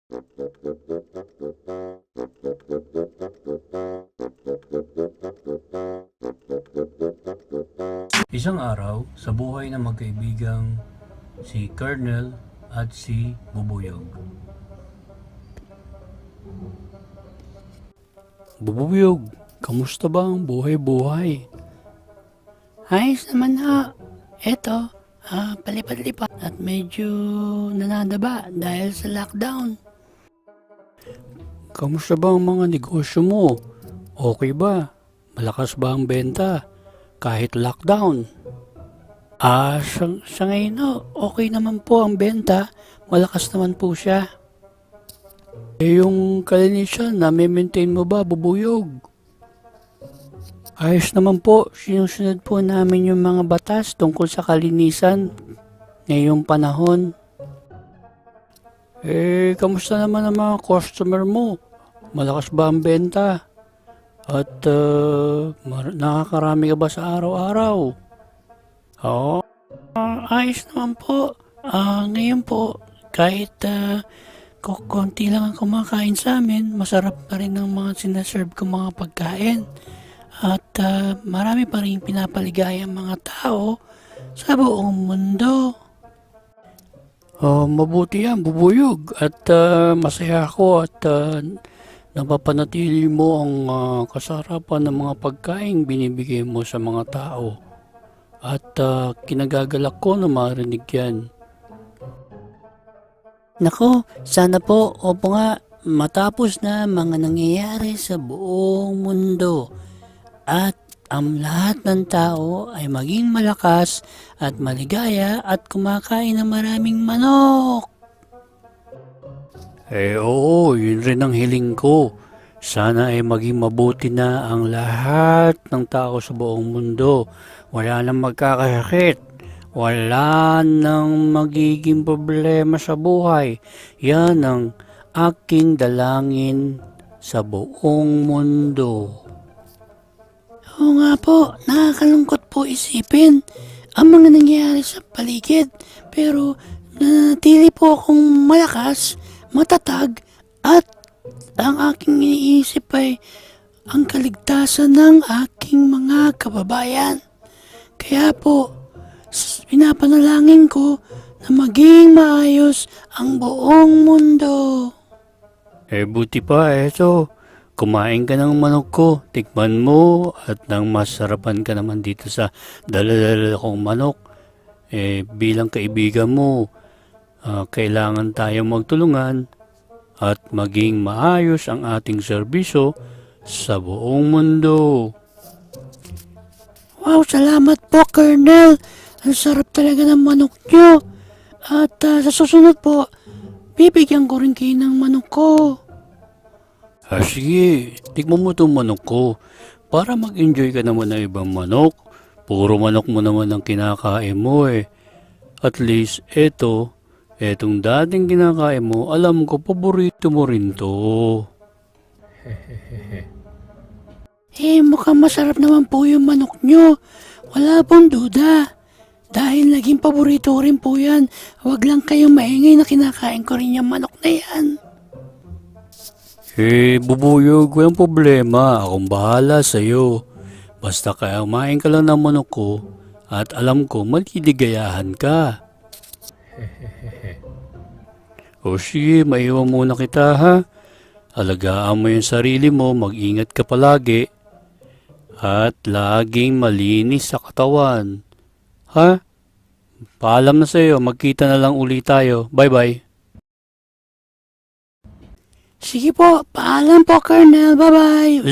Isang araw, sa buhay ng magkaibigang si Colonel at si Bubuyog. Bubuyog, kamusta ba ang buhay-buhay? Ayos naman ha. Eto, palipad-lipad at medyo nanadaba dahil sa lockdown. Kamusta ba ang mga negosyo mo? Okay ba? Malakas ba ang benta? Kahit lockdown? Sa ngayon okay naman po ang benta. Malakas naman po siya. Yung kalinisan, na-maintain mo ba, Bubuyog? Ayos naman po. Sinusunod po namin yung mga batas tungkol sa kalinisan ngayong panahon. Kamusta naman ang mga customer mo? Malakas ba ang benta? At nakakarami ka ba sa araw-araw? Oo. Ayos naman po. Ngayon po, kahit konti lang ang kumakain sa amin, masarap pa rin ang mga sinaserve ko mga pagkain. At marami pa rin pinapaligaya ang mga tao sa buong mundo. Mabuti yan, Bubuyog. At masaya ako at napapanatili mo ang kasarapan ng mga pagkain binibigay mo sa mga tao. At kinagagalak ko na marinig yan. Nako, sana po, opo nga, matapos na mga nangyayari sa buong mundo at ang lahat ng tao ay maging malakas at maligaya at kumakain ng maraming manok. Oo, yun rin ang hiling ko. Sana ay maging mabuti na ang lahat ng tao sa buong mundo. Wala nang magkakasakit. Wala nang magiging problema sa buhay. Yan ang aking dalangin sa buong mundo. Oo nga po, nakakalungkot po isipin ang mga nangyayari sa paligid. Pero nanatili po akong malakas, matatag, at ang aking iniisip ay ang kaligtasan ng aking mga kababayan. Kaya po, pinapanalangin ko na maging maayos ang buong mundo. Buti pa, eto. Kumain ka ng manok ko, tikman mo at nang masarapan ka naman dito sa dala-dala kong manok. Bilang kaibigan mo, kailangan tayong magtulungan at maging maayos ang ating serbisyo sa buong mundo. Wow, salamat po, Colonel. Ang sarap talaga ng manok nyo. At sa susunod po, bibigyan ko rin kayo ng manok ko. Sige, tikman mo itong manok ko para mag-enjoy ka naman ng ibang manok. Puro manok mo naman ang kinakain mo eh. At least, etong dating kinakain mo, alam ko, paborito mo rin to. Mukhang masarap naman po yung manok nyo. Wala pong duda. Dahil naging paborito rin po yan. Huwag lang kayong maingay na kinakain ko rin yung manok na yan. Bubuyog, walang problema. Akong bahala sa'yo. Basta kumain ka lang ng manok ko at alam ko maliligayahan ka. O sige, maiwan muna kita ha. Alagaan mo yung sarili mo, mag-ingat ka palagi. At laging malinis sa katawan. Ha? Paalam na sa'yo, magkita na lang ulit tayo. Bye-bye. Sige po, paalam po, Colonel. Bye-bye.